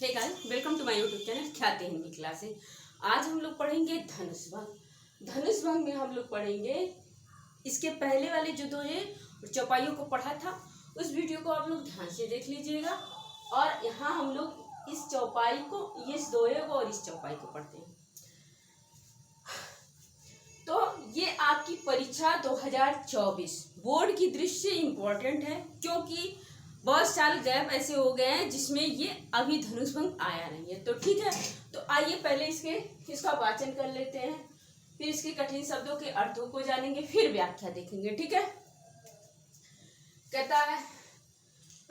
Hey guys, welcome to my YouTube channel Khyati Hindi classes. आज हम लोग पढ़ेंगे धनुष भंग। धनुष भंग में हम लोग पढ़ेंगे इसके पहले वाले जो दो ये चौपाइयों को पढ़ा था, उस वीडियो को आप लोग ध्यान से देख लीजिएगा। और यहाँ हम लोग इस चौपाई को, इस दोहे को और इस चौपाई को पढ़ते हैं। तो ये आपकी परीक्षा 2024 बोर्ड की दृष्टि से इम्पोर्टेंट है, क्योंकि बहुत साल गैप ऐसे हो गए हैं जिसमें ये अभी धनुष भंग आया नहीं है। तो ठीक है, तो आइए पहले इसका वाचन कर लेते हैं, फिर इसके कठिन शब्दों के अर्थों को जानेंगे, फिर व्याख्या देखेंगे। ठीक है, कहता है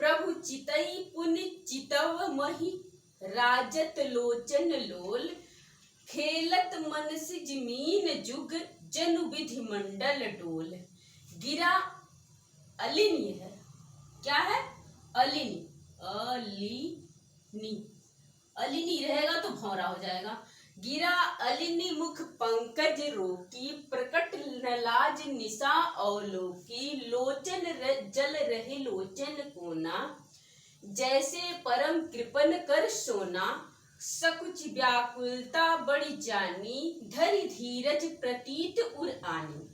प्रभु चितई पुण्य चितव मही राजत लोचन लोल खेलत मन से जमीन जुग जनु विधि मंडल डोल। गिरा अलिनी है, क्या है? अलिनी। अलिनी अलिनी रहेगा तो भौरा हो जाएगा। गिरा अलिनी मुख पंकज रोकी प्रकट नलाज निशा अवलोकी लोचन जल रहे लोचन कोना जैसे परम कृपन कर सोना सकुच व्याकुलता बड़ी जानी धरि धीरज प्रतीत उर आनी।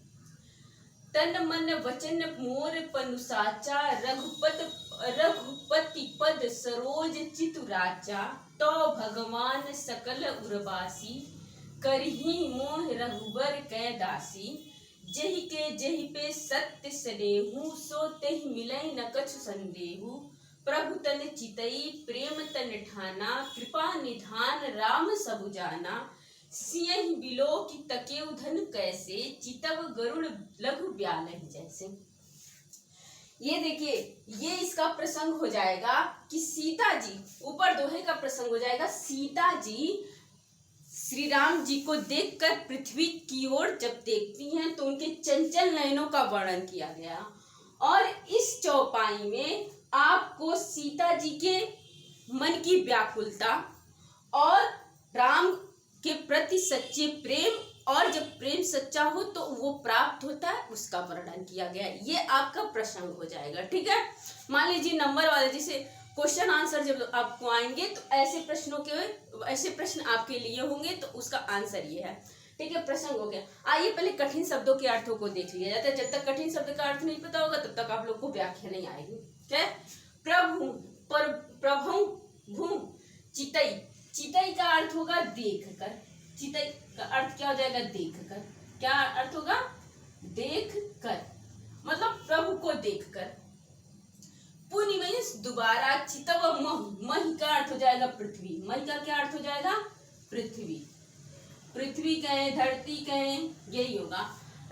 तन मन वचन मोर पनुसाचा रघुपति पद सरोज चितुराचा तो भगवान सकल उर्वासी करही मोह रघुबर कै दासी। जहि के जहि पे सत्य सनेहु सो तेहि मिलई न कछु संदेहु। प्रभु तन चितई प्रेम तन ठाना कृपा निधान राम सबु जाना। सियहि बिलो की तकेउ धन कैसे चितव गरुड़ लघु ब्यालहि जैसे। ये देखिए, ये इसका प्रसंग हो जाएगा कि सीता जी, ऊपर दोहे का प्रसंग हो जाएगा। सीता जी श्री राम जी को देखकर पृथ्वी की ओर जब देखती हैं तो उनके चंचल नयनों का वर्णन किया गया। और इस चौपाई में आपको सीता जी के मन की व्याकुलता और राम के प्रति सच्चे प्रेम, और जब प्रेम सच्चा हो तो वो प्राप्त होता है, उसका वर्णन किया गया। ये आपका प्रसंग हो जाएगा। ठीक है, मान लीजिए नंबर वाले जैसे क्वेश्चन आंसर जब आपको आएंगे तो ऐसे प्रश्न आपके लिए होंगे, तो उसका आंसर ये है। ठीक है, प्रसंग हो गया। आइए पहले कठिन शब्दों के अर्थों को देख लिया जाता है। जब तक कठिन शब्द का अर्थ नहीं पता होगा तब तक आप लोग को व्याख्या नहीं आएगी। क्या? प्रभु चितई। चितई का अर्थ होगा देख कर। चितई का अर्थ क्या हो जाएगा? देख कर। क्या अर्थ होगा? देख कर, मतलब प्रभु को देख कर। पुण्य मीन्स दोबारा। चितव मही का अर्थ हो जाएगा पृथ्वी। मही का क्या अर्थ हो जाएगा? पृथ्वी। पृथ्वी कहें, धरती कहें, यही होगा।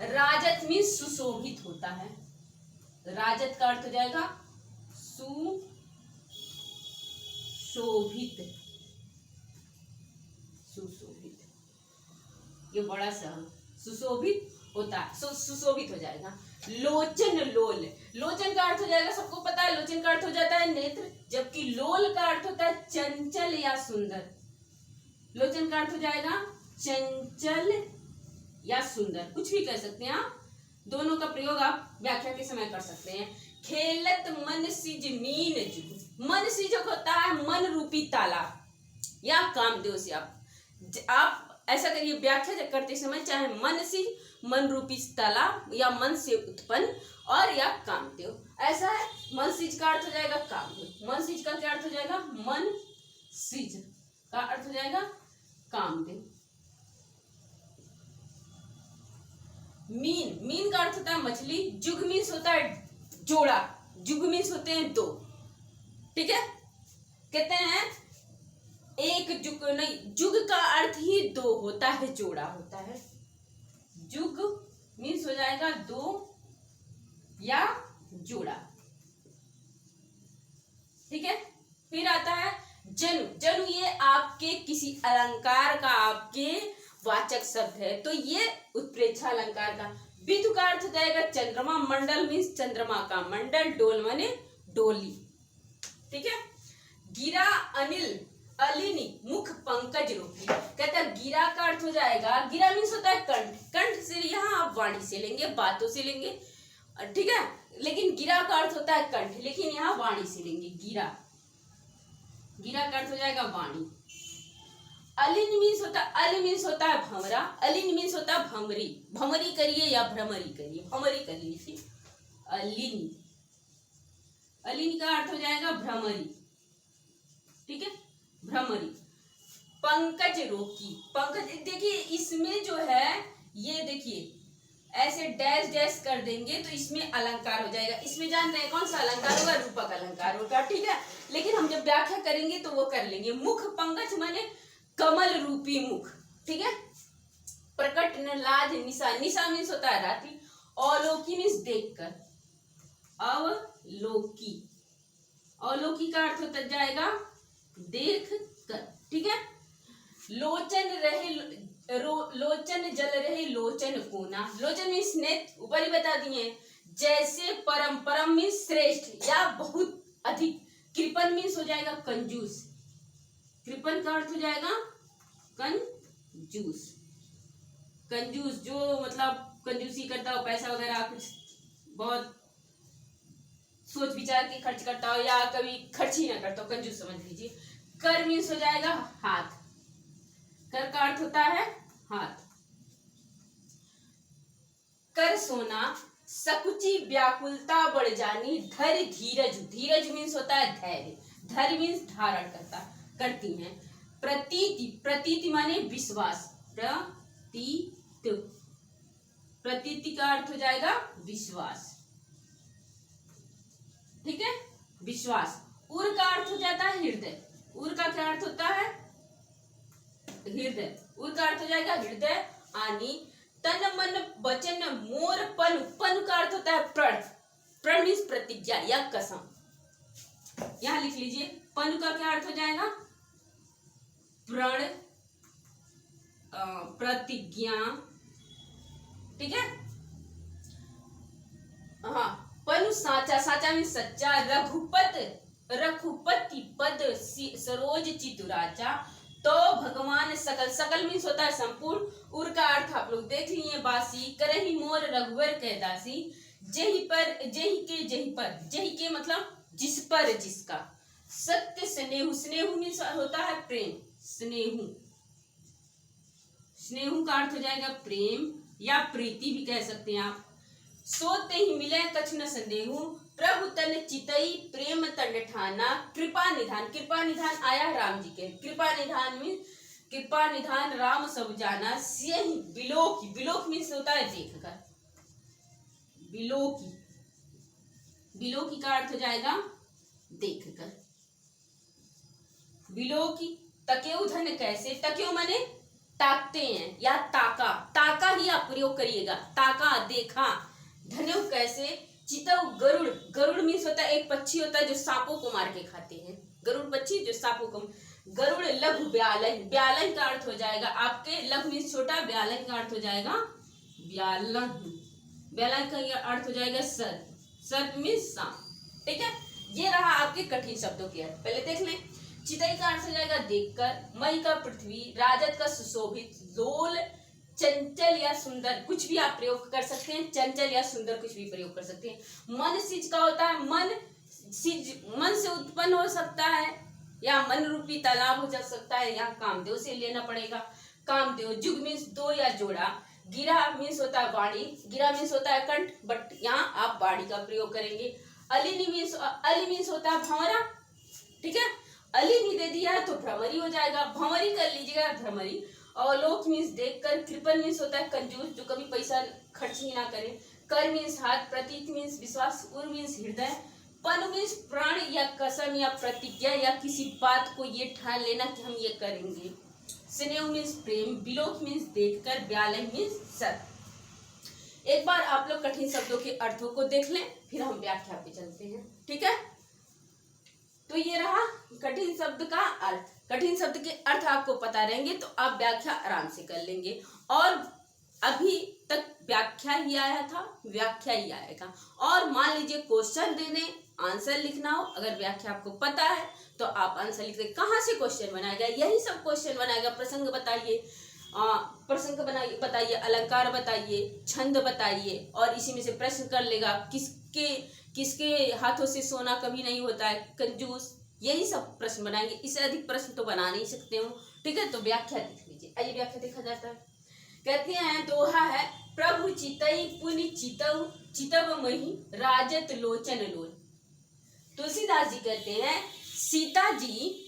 राजत मीन्स सुशोभित होता है। राजत का अर्थ हो जाएगा सुशोभित। सुशोभित, ये बड़ा सा सुशोभित होता है, सुशोभित हो जाएगा। लोचन लोल। लोचन का अर्थ हो जाएगा, सबको पता है लोचन का अर्थ हो जाता है नेत्र, जबकि लोल का अर्थ होता है चंचल या सुंदर। लोचन का अर्थ हो जाएगा चंचल या सुंदर, कुछ भी कह सकते हैं आप। दोनों का प्रयोग आप व्याख्या के समय कर सकते हैं। खेलत मन सिज मीन जुग। मन सिज होता है मन रूपी तालाब या कामदेव से। आप ऐसा करिए, व्याख्या करते समय चाहे मन सिज, मन रूपी तालाब, या मन से उत्पन्न, और या कामदेव, ऐसा है। मन सिज का अर्थ हो जाएगा कामदेव। मन सिज का क्या अर्थ हो जाएगा? मन सिज का अर्थ हो जाएगा कामदेव। मीन का अर्थ होता है मछली। जुग मीन्स होता है जोड़ा। जुग मीन्स होते हैं दो। ठीक है, कहते हैं एक जुग नहीं, जुग का अर्थ ही दो होता है, जोड़ा होता है। जुग मीन्स हो जाएगा दो या जोड़ा। ठीक है, फिर आता है जनु। जनु ये आपके किसी अलंकार का आपके वाचक शब्द है, तो ये उत्प्रेक्षा अलंकार का। विधु का अर्थ हो जाएगा चंद्रमा। मंडल मीन्स चंद्रमा का मंडल। डोल माने डोली। ठीक है, गिरा अनिल अलिनी मुख पंकज रोकी। कहता है गिरा का अर्थ हो जाएगा, गिरा मीन्स होता है कंठ। कंठ से यहाँ आप वाणी से लेंगे, बातों से लेंगे। ठीक है, लेकिन गिरा का अर्थ होता है कंठ, लेकिन यहाँ वाणी से लेंगे गिरा। गिरा का अर्थ हो जाएगा वाणी। अलिन मीन्स होता है, अल मीन्स होता है भंवरा, अलिन मीन्स होता है भंवरी। भंवरी करिए या भ्रमरी करिए, भंवरी कर लीजिए। अलिन, अलिन का अर्थ हो जाएगा भ्रमरी, ठीक है, भ्रमरी। पंकज रोकी, पंकज देखिए इसमें जो है ये देखिए ऐसे डैश डैश कर देंगे तो इसमें अलंकार हो जाएगा। इसमें जान रहे हैं कौन सा अलंकार होगा? रूपक अलंकार होगा, ठीक है। लेकिन हम जब व्याख्या करेंगे तो वो कर लेंगे। मुख पंकज माने कमल रूपी मुख, ठीक है। प्रकट न लाज निशा, निशा मीन्स होता है रात्रि, अवलोकी मीन्स देखकर, अवलोकी, अवलोकी का अर्थ होता जाएगा देख कर, ठीक है। लोचन रहे लोचन जल रहे लोचन कोना, लोचन मीन्स नेत्र, ऊपर ही बता दिए। जैसे परम, परम मीन्स श्रेष्ठ या बहुत अधिक। कृपन मीन्स हो जाएगा कंजूस, कृपन का अर्थ हो जाएगा कंजूस, कंजूस जो मतलब कंजूसी करता हो, पैसा वगैरह कुछ बहुत सोच विचार के खर्च करता हो या कभी खर्च ही ना करता हो, कंजूस समझ लीजिए। कर मीन्स हो जाएगा हाथ, कर का अर्थ होता है हाथ। कर सोना सकुची व्याकुलता बढ़ जानी, धर धीरज, धीरज मीन्स होता है धैर्य, धैर्य मीन्स धारण करता करती हैं। प्रतीति, प्रतीति माने विश्वास, प्रतीत, प्रतीति का अर्थ हो जाएगा विश्वास, ठीक है, विश्वास। उर का अर्थ हो जाता है हृदय, उर का क्या अर्थ होता है? हृदय, उर का अर्थ हो जाएगा हृदय। आनी तन मन वचन मोर पन, पन का अर्थ होता है प्रण, प्रण मीन्स प्रतिज्ञा या कसम, यहां लिख लीजिए। पन का क्या अर्थ हो जाएगा? प्रण, प्रतिज्ञा, ठीक है। हाँ, पनु साचा, साचा मीन्स सच्चा। रघुपत, रघुपति पद सरोज चितुराचा, तो भगवान सकल, सकल मीन्स होता है संपूर्ण। उर का अर्थ आप लोग देख लिए। बासी करही मोर रघुवर कह दासी, जेहि पर, जेहि के, जेहि पर, जेहि के मतलब जिस पर, जिसका। सत्य स्नेहु, स्नेहु मीन्स होता है प्रेम, स्नेहु, स्नेहु का अर्थ हो जाएगा प्रेम या प्रीति भी कह सकते हैं आप। सोते ही मिले कछु न संदेहु, प्रभु तन चितई प्रेम तन ठाना, कृपा निधान, कृपा निधान आया राम जी के, कृपा निधान में कृपा निधान राम सब जाना, सियहि बिलोकी, बिलोक मीन्स होता है देख कर, बिलोकी, बिलोकी का अर्थ हो जाएगा देख कर। बिलोकी तकेउ धन कैसे, तकेउ माने ताकते हैं या ताका, ताका ही आप प्रयोग करिएगा, ताका देखा। धन्यु कैसे, चितव गरुड़, गरुड़ मीन्स होता है एक पक्षी होता है जो सांपों को मार के खाते हैं, गरुड़ पक्षी जो सांपों को। गरुड़ लघु ब्यालन, ब्यालन का अर्थ हो जाएगा आपके, लघु मीन्स छोटा, ब्यालन का अर्थ हो जाएगा ब्यालन, ब्यालन का अर्थ हो जाएगा सर्प, सर्प मीन्स सांप, ठीक है। ये रहा आपके कठिन शब्दों के अर्थ, पहले देख लें। चितई का अर्थ हो जाएगा देखकर, मई का पृथ्वी, राजत का सुशोभित, लोल चंचल या सुंदर, कुछ भी आप प्रयोग कर सकते हैं, चंचल या सुंदर कुछ भी प्रयोग कर सकते हैं। मन सिज का होता है मन, सिज मन से उत्पन्न हो सकता है या मन रूपी तालाब हो जा सकता है, या कामदेव से लेना पड़ेगा, कामदेव। जुग मीन्स दो या जोड़ा। गिरा मीन्स होता है वाणी, गिरा मीन्स होता है कंठ, बट यहाँ आप वाणी का प्रयोग करेंगे। अलिनी मीन्स, अली मीन्स होता है भंवरा, ठीक है। अलिनी दे दिया है तो भ्रमरी हो जाएगा, भंवरी कर लीजिएगा भ्रमरी। और लोक मीन्स देखकर, कृपन मीन्स होता है कंजूस जो कभी पैसा खर्च ही ना करे, कर मीन्स हाथ, प्रतीत मीन्स विश्वास, उर मीन्स हृदय, पन मीन्स प्राण या कसम या प्रतिज्ञा या किसी बात को ये ठान लेना कि हम ये करेंगे। स्नेह मीन्स प्रेम, बिलोक मीन्स देखकर, ब्यालन मीन्स सर। एक बार आप लोग कठिन शब्दों के अर्थों को देख लें, फिर हम व्याख्या पे चलते हैं, ठीक है। तो ये रहा कठिन शब्द का अर्थ। कठिन शब्द के अर्थ आपको पता रहेंगे तो आप व्याख्या आराम से कर लेंगे। और अभी तक व्याख्या ही आया था, व्याख्या ही आएगा। और मान लीजिए क्वेश्चन देने, आंसर लिखना हो, अगर व्याख्या आपको पता है तो आप आंसर लिख दें। कहाँ से क्वेश्चन बनाएगा? यही सब क्वेश्चन बनाएगा। प्रसंग बताइए, प्रसंग बनाइए, बताइए, अलंकार बताइए, छंद बताइए, और इसी में से प्रश्न कर लेगा। किसके हाथों से सोना कभी नहीं होता है, कंजूस, यही सब प्रश्न बनाएंगे, इससे अधिक प्रश्न तो बना नहीं सकते हो। ठीक है, तो व्याख्या देख लीजिए। आइए व्याख्या देखा जाता है। कहते हैं दोहा है, प्रभु चितई पुनि चितव चितव मही राजत लोचन लोल। तुलसीदास जी कहते हैं सीता जी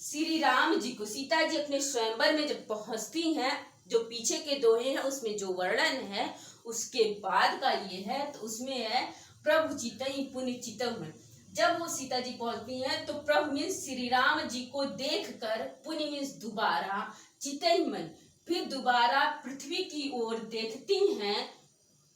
श्री राम जी को, सीता जी अपने स्वयंवर में जब पहुंचती हैं, जो पीछे के दोहे हैं उसमें जो वर्णन है उसके बाद का ये है, तो उसमें है प्रभु चितई पुनि चितव मही। जब वो सीता जी पहुंचती हैं तो प्रभु मीन्स श्री राम जी को देखकर, पुनि मीन्स दोबारा, चितई मई फिर दोबारा पृथ्वी की ओर देखती हैं।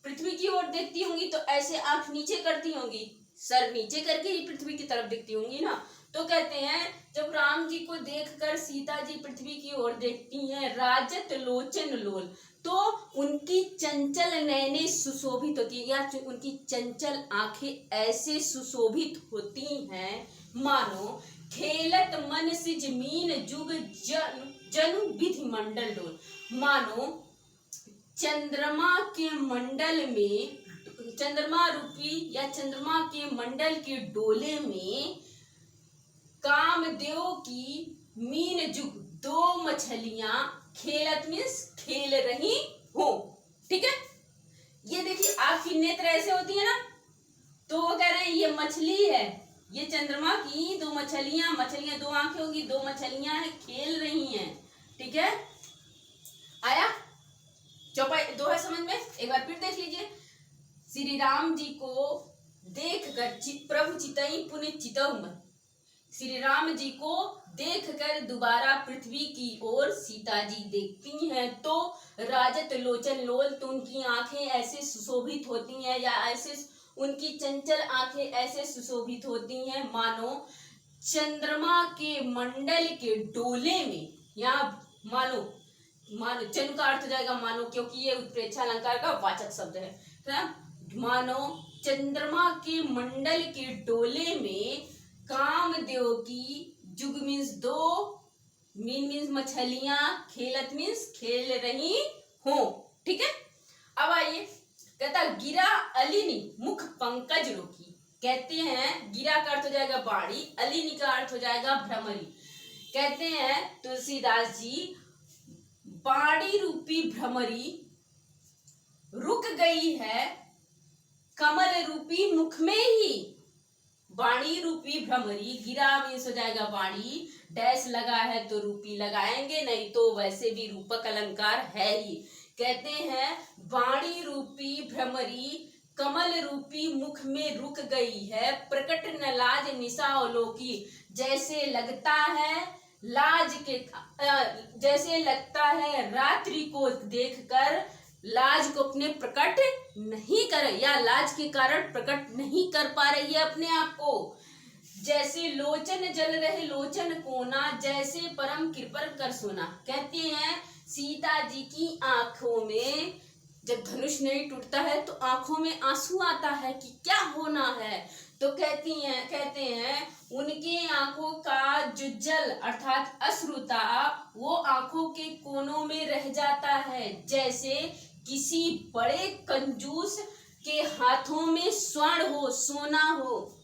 पृथ्वी की ओर देखती होंगी तो ऐसे आंख नीचे करती होंगी, सर नीचे करके ही पृथ्वी की तरफ देखती होंगी ना। तो कहते हैं जब राम जी को देखकर सीता जी पृथ्वी की ओर देखती हैं, राजत लोचन लोल, तो उनकी चंचल नैने सुशोभित होती है, या उनकी चंचल आंखें ऐसे सुशोभित होती हैं मानो खेलत मन सिज मीन जुग जनु विधि मंडल डोल। मानो चंद्रमा के मंडल में, चंद्रमा रूपी या चंद्रमा के मंडल के डोले में कामदेव की मीन जुग दो मछलियां खेलत मीन्स खेल रही हो। ठीक है, ये देखिए आपकी नेत्र ऐसे होती है ना, तो वो कह रहे हैं ये मछली है, ये चंद्रमा की दो मछलियां, मछलियां दो आंखें होगी, दो मछलियां हैं, खेल रही हैं। ठीक है, आया चौपाई दोहा समझ में? एक बार फिर देख लीजिए। श्री राम जी को देखकर प्रभु चितई पुनि चितव मई, श्री राम जी को देखकर दोबारा पृथ्वी की ओर सीता जी देखती हैं तो राजत लोचन लोल, तो उनकी आंखें ऐसे सुशोभित होती हैं, या ऐसे उनकी चंचल आंखें ऐसे सुशोभित होती हैं मानो चंद्रमा के मंडल के डोले में, या मानो, मानो चंद्र का अर्थ हो जाएगा मानो, क्योंकि ये उत्प्रेक्षा अलंकार का वाचक शब्द है। तो मानो चंद्रमा के मंडल के डोले में कामदेव की जुग मीन्स दो, मीन मीन्स मछलियां, खेलत मीन्स खेल रही हो। ठीक है, अब आइए कहता गिरा अलिनी मुख पंकज रोकी। कहते हैं गिरा का अर्थ हो जाएगा बाड़ी, अलिनी का अर्थ हो जाएगा भ्रमरी। कहते हैं तुलसीदास जी बाड़ी रूपी भ्रमरी रुक गई है कमल रूपी मुख में ही। बाणी रूपी भ्रमरी, गिरा मीन्स हो जाएगा बाणी, डैश लगा है तो रूपी लगाएंगे, नहीं तो वैसे भी रूपक अलंकार है ही। कहते हैं बाणी रूपी भ्रमरी कमल रूपी मुख में रुक गई है, प्रकट न लाज निशा अवलोकी। जैसे लगता है लाज के, जैसे लगता है रात्रि को देखकर लाज को अपने प्रकट नहीं कर, या लाज के कारण प्रकट नहीं कर पा रही है अपने आप को। जैसे लोचन जल रहे लोचन कोना, जैसे परम कृपर कर सोना। कहते हैं सीता जी की आंखों में जब धनुष नहीं टूटता है तो आंखों में आंसू आता है कि क्या होना है। तो कहते हैं उनके आंखों का जो जल अर्थात अश्रुता वो आंखों के कोनों में रह जाता है, जैसे किसी बड़े कंजूस के हाथों में स्वर्ण हो, सोना हो।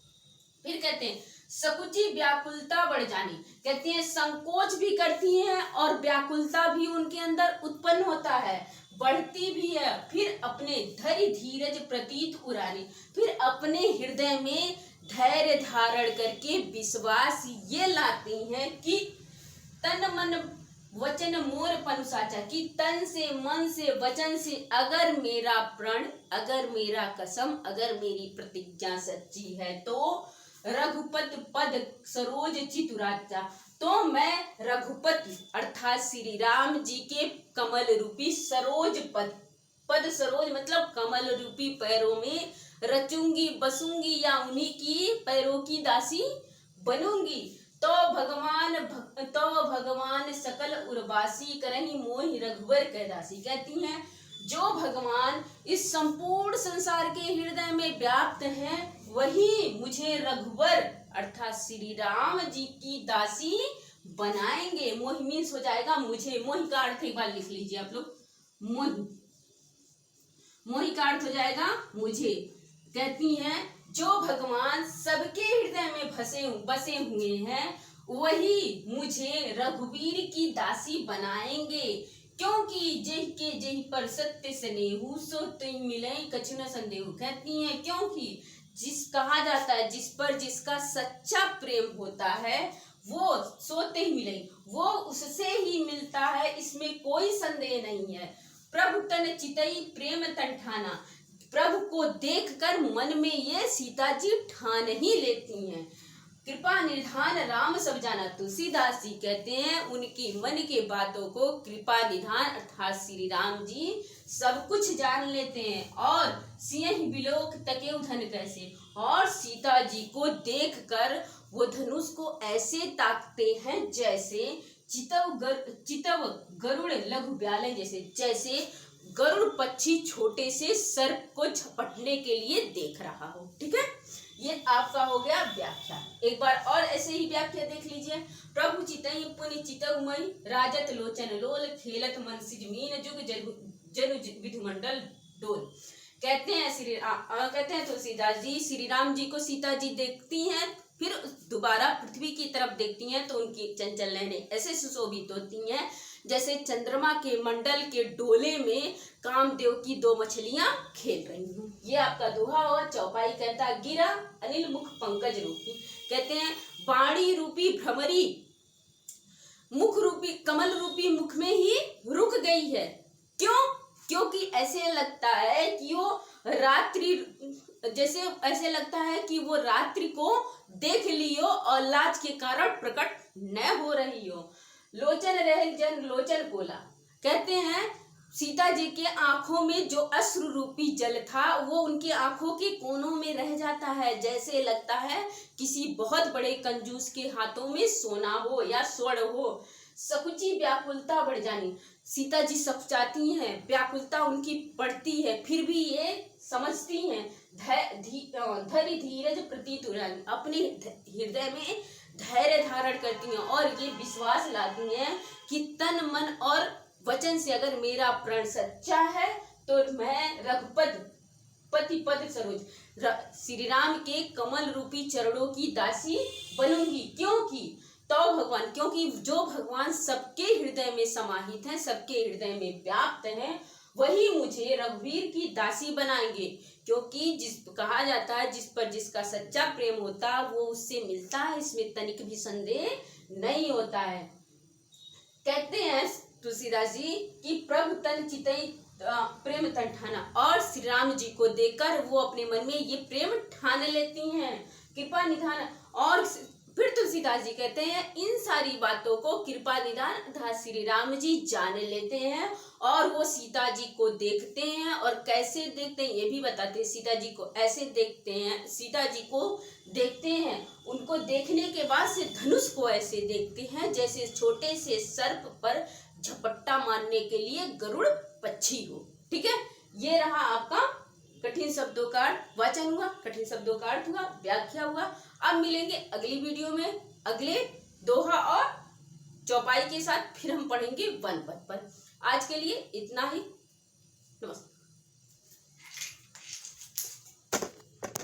फिर कहते हैं सकुची व्याकुलता बढ़ जानी। कहते हैं संकोच भी करती हैं और व्याकुलता भी उनके अंदर उत्पन्न होता है, बढ़ती भी है। फिर अपने धैर्य धीरज प्रतीत उरानी, फिर अपने हृदय में धैर्य धारण करके विश्वास ये लाती हैं कि तन मन वचन मोर पनुसाचा, कि तन से मन से वचन से अगर मेरा प्रण, अगर मेरा कसम, अगर मेरी प्रतिज्ञा सच्ची है तो रघुपति पद सरोज चितुराचा, तो मैं रघुपति अर्थात श्री राम जी के कमल रूपी सरोज पद, पद सरोज मतलब कमल रूपी पैरों में रचूंगी, बसूंगी, या उन्हीं की पैरों की दासी बनूंगी। तो भगवान सकल उर्वासी करही मोहि रघुवर कैदासी। कहती हैं जो भगवान इस संपूर्ण संसार के हृदय में व्याप्त हैं वही मुझे रघुवर अर्थात श्री राम जी की दासी बनाएंगे। मोहि मीन्स हो जाएगा मुझे, मोहि का अर्थ एक बार लिख लीजिए आप लोग, मोहि, मोहि का अर्थ हो जाएगा मुझे। कहती हैं जो भगवान सबके हृदय में बसे हुए हैं, वही मुझे रघुवीर की दासी बनाएंगे। क्योंकि जेहि के जेहि पर सत्य स्नेहु, सो तुम मिले कछु न संदेहु। कहती हैं क्योंकि कहा जाता है जिस पर जिसका सच्चा प्रेम होता है वो सोते ही मिले, वो उससे ही मिलता है, इसमें कोई संदेह नहीं है। प्रभु तन चितई प्रेम तन ठाना, प्रभु को देखकर मन में ये सीता जी ठान ही लेती हैं। कृपा निधान राम सब जाना, तुलसीदास जी कहते हैं उनकी मन के बातों को कृपा निधान अर्थात श्री राम जी सब कुछ जान लेते हैं। और सिंह बिलोक तके धन कैसे, और सीता जी को देखकर वो धनुष को ऐसे ताकते हैं जैसे चितव गरुड़ लघु ब्याले, जैसे गरुड़ पक्षी छोटे से सर्प को झपटने के लिए देख रहा हो। ठीक है, ये आपका हो गया व्याख्या। एक बार और ऐसे ही व्याख्या देख लीजिए। प्रभु चितई पुनि चितउमई, राजत लोचन लोल, खेलत मन सिज मीन, जुग जनु विधुमंडल डोल। कहते हैं तुलसीदास जी श्री राम जी को सीता जी देखती हैं, फिर दोबारा पृथ्वी की तरफ देखती हैं तो उनकी चंचल नयनें ऐसे सुशोभित होती हैं जैसे चंद्रमा के मंडल के डोले में कामदेव की दो मछलियां खेल रही हूँ। ये आपका दोहा और चौपाई कहता गिरा अनिल मुख पंकज रूपी। कहते हैं वाणी रूपी भ्रमरी मुख रूपी कमल रूपी मुख में ही रुक गई है। क्यों? क्योंकि ऐसे लगता है कि वो रात्रि को देख लियो और लाज के कारण प्रकट न हो रही हो। लोचन रह जन लोचन बोला। कहते हैं सीता जी के आंखों में जो अश्रु रूपी जल था वो उनकी आंखों के कोनों में रह जाता है, जैसे लगता है किसी बहुत बड़े कंजूस के हाथों में सोना हो या स्वर्ण हो। सकुची व्याकुलता बढ़ जानी, सीता जी सकुचाती हैं, व्याकुलता उनकी बढ़ती है, फिर भी ये समझती हैं धैर्य धीरज प्रतीत रानी, अपने हृदय में धैर्य धारण करती हैं और ये विश्वास लाती हैं कि तन मन और वचन से अगर मेरा प्रण सच्चा है तो मैं रघुपद पति पद सरोज श्री राम के कमल रूपी चरणों की दासी बनूंगी। क्योंकि जो भगवान सबके हृदय में समाहित हैं, सबके हृदय में व्याप्त हैं, वही मुझे रघुवीर की दासी बनाएंगे। क्योंकि कहा जाता है जिस पर जिसका सच्चा प्रेम होता है वो उससे मिलता है, इसमें तनिक भी संदेह नहीं होता है। कहते हैं तुलसीदास जी कि प्रभु तन चितई प्रेम तन ठाना, और श्री राम जी को देखकर वो अपने मन में ये प्रेम ठान लेती हैं। कृपा निधान, और फिर तुलसीदास जी कहते हैं इन सारी बातों को कृपा निधान अर्थात श्री राम जी जान लेते हैं और वो सीता जी को देखते हैं। और कैसे देखते हैं ये भी बताते हैं। सीता जी को ऐसे देखते हैं, सीता जी को देखते हैं, उनको देखने के बाद से धनुष को ऐसे देखते हैं जैसे छोटे से सर्प पर झपट्टा मारने के लिए गरुड़ पक्षी हो। ठीक है, ये रहा आपका कठिन शब्दों का वाचन हुआ, कठिन शब्दों का अर्थ हुआ, व्याख्या हुआ। अब मिलेंगे अगली वीडियो में अगले दोहा और चौपाई के साथ, फिर हम पढ़ेंगे वन पद पर। आज के लिए इतना ही, नमस्कार।